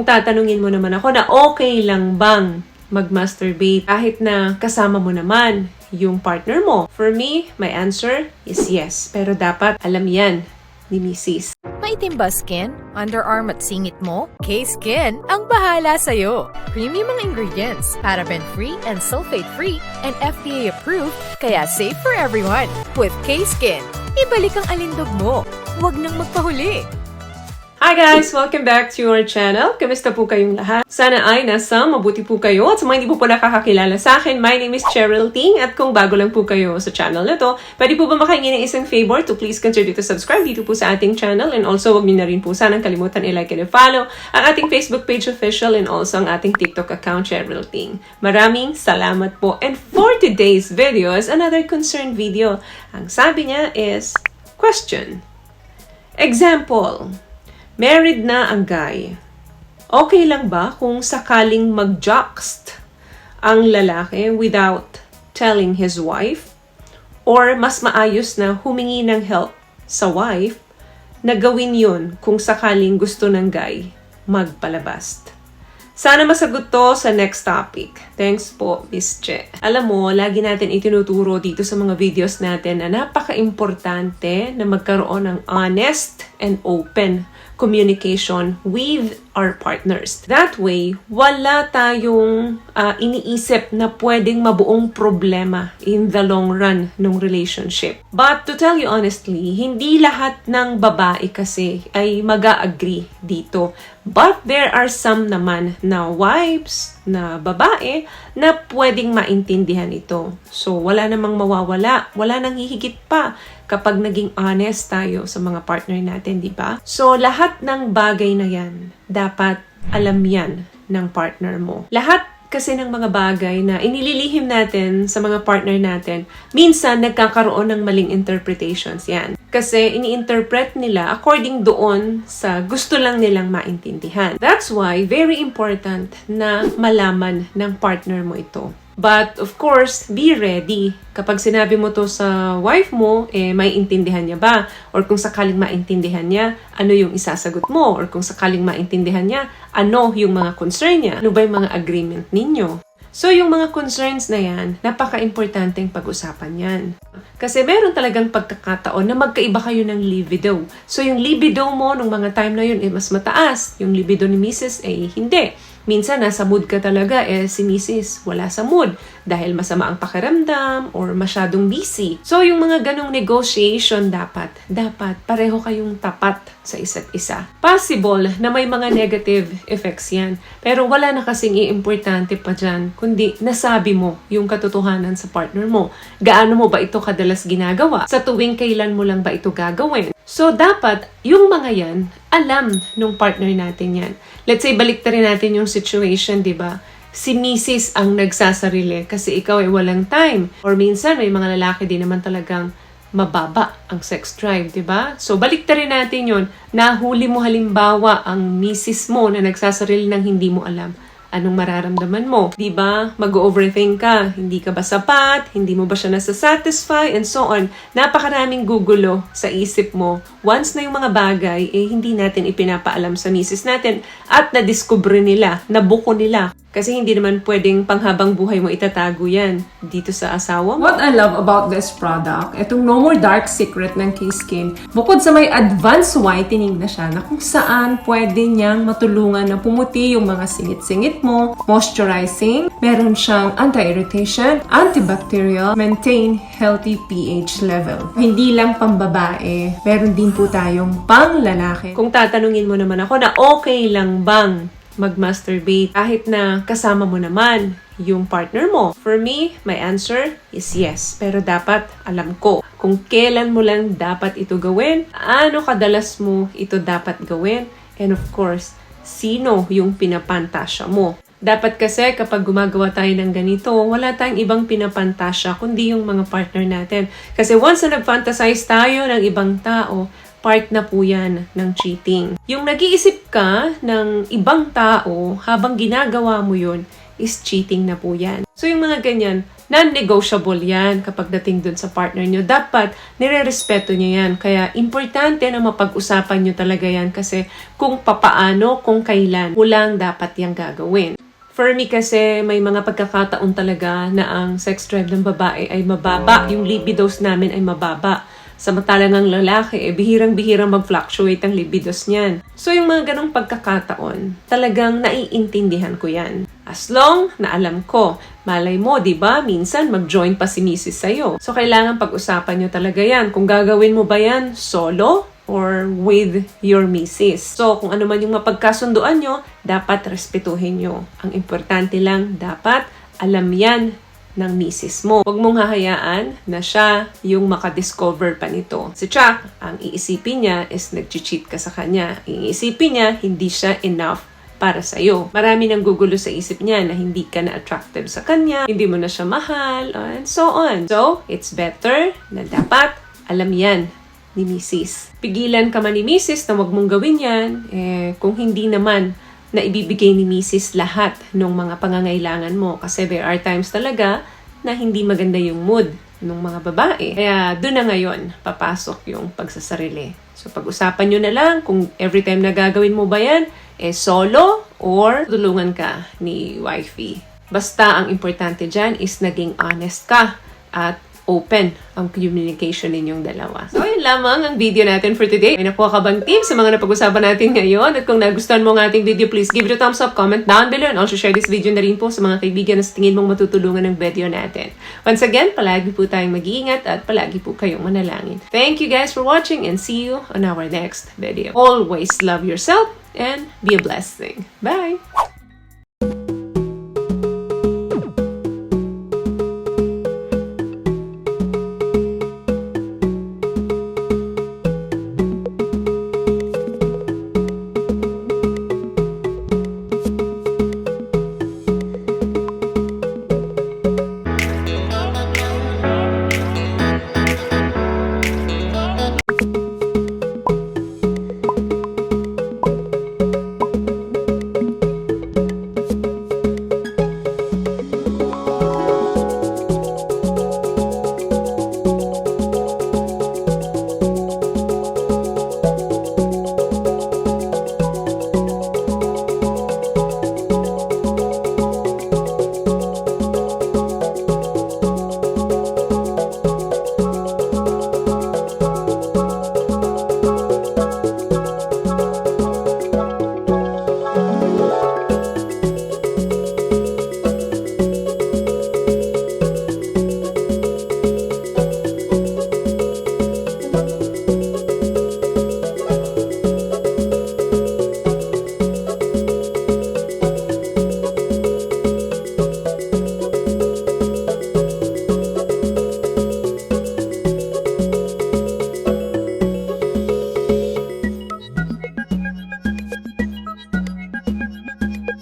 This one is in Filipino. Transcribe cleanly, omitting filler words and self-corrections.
Kung tatanungin mo naman ako na okay lang bang mag-masturbate kahit na kasama mo naman yung partner mo? For me, my answer is yes. Pero dapat alam yan ni Mrs. Maitim ba skin? Underarm at singit mo? K-Skin ang bahala sa'yo. Premium ang ingredients, paraben-free and sulfate-free, and FDA-approved, kaya safe for everyone. With K-Skin, ibalik ang alindog mo. Huwag nang magpahuli. Hi guys! Welcome back to our channel. Kamusta po kayong lahat? Sana ay nasa mabuti po kayo. At sa mga hindi po nakakakilala sa akin, my name is Cheryl Ting. At kung bago lang po kayo sa channel na to, pwede po ba makahingi ng isang favor to please consider to subscribe dito po sa ating channel. And also, huwag niyo na rin po sanang kalimutan i-like and i-follow ang ating Facebook page official and also ang ating TikTok account, Cheryl Ting. Maraming salamat po. And for today's video is another concern video. Ang sabi niya is, question. Example. Married na ang guy. Okay lang ba kung sakaling mag-juxt ang lalaki without telling his wife? Or mas maayos na humingi ng help sa wife na gawin yun kung sakaling gusto ng guy magpalabas? Sana masagot to sa next topic. Thanks po, Miss Che. Alam mo, lagi natin itinuturo dito sa mga videos natin na napaka-importante na magkaroon ng honest and open communication with our partners. That way, wala tayong iniisip na pwedeng mabuong problema in the long run ng relationship. But to tell you honestly, hindi lahat ng babae kasi ay mag-agree dito. But there are some naman na wives, na babae, na pwedeng maintindihan ito. So, wala namang mawawala. Wala nang hihigit pa kapag naging honest tayo sa mga partner natin, di ba? So, lahat ng bagay na yan, dapat alam yan ng partner mo. Lahat kasi ng mga bagay na inililihim natin sa mga partner natin, minsan nagkakaroon ng maling interpretations yan. Kasi ini-interpret nila according doon sa gusto lang nilang maintindihan. That's why, very important na malaman ng partner mo ito. But, of course, be ready. Kapag sinabi mo to sa wife mo, may intindihan niya ba? Or kung sakaling maintindihan niya, ano yung isasagot mo? Or kung sakaling maintindihan niya, ano yung mga concern niya? Ano ba yung mga agreement ninyo? So, yung mga concerns na yan, napaka-importanteng pag-usapan yan. Kasi meron talagang pagkakataon na magkaiba kayo ng libido. So, yung libido mo nung mga time na yun, mas mataas. Yung libido ni Mrs. Hindi. Minsan, nasa mood ka talaga, si Mrs. wala sa mood dahil masama ang pakiramdam or masyadong busy. So, yung mga ganong negotiation dapat pareho kayong tapat sa isa't isa. Possible na may mga negative effects yan. Pero wala na kasing importante pa dyan, kundi nasabi mo yung katotohanan sa partner mo. Gaano mo ba ito kadalas ginagawa? Sa tuwing kailan mo lang ba ito gagawin? So, dapat, yung mga yan, alam nung partner natin yan. Let's say, baliktarin natin yung situation, di ba? Si Mrs. ang nagsasarili kasi ikaw ay walang time. Or minsan, may mga lalaki din naman talagang mababa ang sex drive, di ba? So, baliktarin natin yun. Nahuli mo halimbawa ang Mrs. mo na nagsasarili ng hindi mo alam. Anong mararamdaman mo? Di ba? Mag-overthink ka. Hindi ka ba sapat? Hindi mo ba siya nasa-satisfy? And so on. Napakaraming gugulo sa isip mo. Once na yung mga bagay, hindi natin ipinapaalam sa misis natin at na-discover nila, nabuko nila. Kasi hindi naman pwedeng panghabang buhay mo itatago yan dito sa asawa mo. What I love about this product, itong No More Dark Secret ng K-Skin, bukod sa may advanced whitening na siya na kung saan pwede niyang matulungan na pumuti yung mga singit-singit mo, moisturizing, meron siyang anti-irritation, antibacterial, maintain healthy pH level. Hindi lang pambabae, meron din po tayong pang-lalaki. Kung tatanungin mo naman ako na okay lang bang mag-masturbate kahit na kasama mo naman yung partner mo. For me, my answer is yes. Pero dapat alam ko kung kailan mo lang dapat ito gawin, ano kadalas mo ito dapat gawin, and of course, sino yung pinapantasya mo. Dapat kasi kapag gumagawa tayo ng ganito, wala tayong ibang pinapantasya kundi yung mga partner natin. Kasi once na nag-fantasize tayo ng ibang tao, part na po yan ng cheating. Yung nag-iisip ka ng ibang tao habang ginagawa mo yun, is cheating na po yan. So yung mga ganyan, non-negotiable yan kapag dating dun sa partner nyo. Dapat nire-respeto nyo yan. Kaya importante na mapag-usapan nyo talaga yan kasi kung papaano, kung kailan, kulang dapat yung gagawin. For me kasi, may mga pagkakataon talaga na ang sex drive ng babae ay mababa. Yung libidos namin ay mababa. Samantalang ang lalaki, bihirang-bihirang mag-fluctuate ang libidos niyan. So yung mga ganong pagkakataon, talagang naiintindihan ko yan. As long na alam ko, malay mo, di ba? Minsan mag-join pa si Mrs. sa'yo. So kailangan pag-usapan nyo talaga yan. Kung gagawin mo ba yan solo or with your Mrs. So kung ano man yung mapagkasunduan nyo, dapat respetuhin nyo. Ang importante lang, dapat alam yan ng misis mo. Huwag mong hahayaan na siya yung makadiscover pa nito. Si Chuck, ang iisipin niya is nag-cheat ka sa kanya. Ang iisipin niya, hindi siya enough para sa'yo. Marami nang gugulo sa isip niya na hindi ka na attractive sa kanya, hindi mo na siya mahal, and so on. So, it's better na dapat alam yan ni misis. Pigilan ka man ni misis na huwag mong gawin yan, kung hindi naman na ibibigay ni misis lahat ng mga pangangailangan mo. Kasi there are times talaga na hindi maganda yung mood ng mga babae. Kaya doon na ngayon, papasok yung pagsasarili. So pag-usapan nyo na lang kung every time na gagawin mo ba yan, solo or tulungan ka ni wifey. Basta ang importante dyan is naging honest ka at open ang communication ninyong dalawa. So, yun lamang ang video natin for today. May nakuha ka bang tips sa mga napag-usapan natin ngayon? At kung nagustuhan mo ang ating video, please give it a thumbs up, comment down below, and also share this video na rin po sa mga kaibigan na sa tingin mong matutulungan ng video natin. Once again, palagi po tayong mag-iingat at palagi po kayong manalangin. Thank you guys for watching and see you on our next video. Always love yourself and be a blessing. Bye!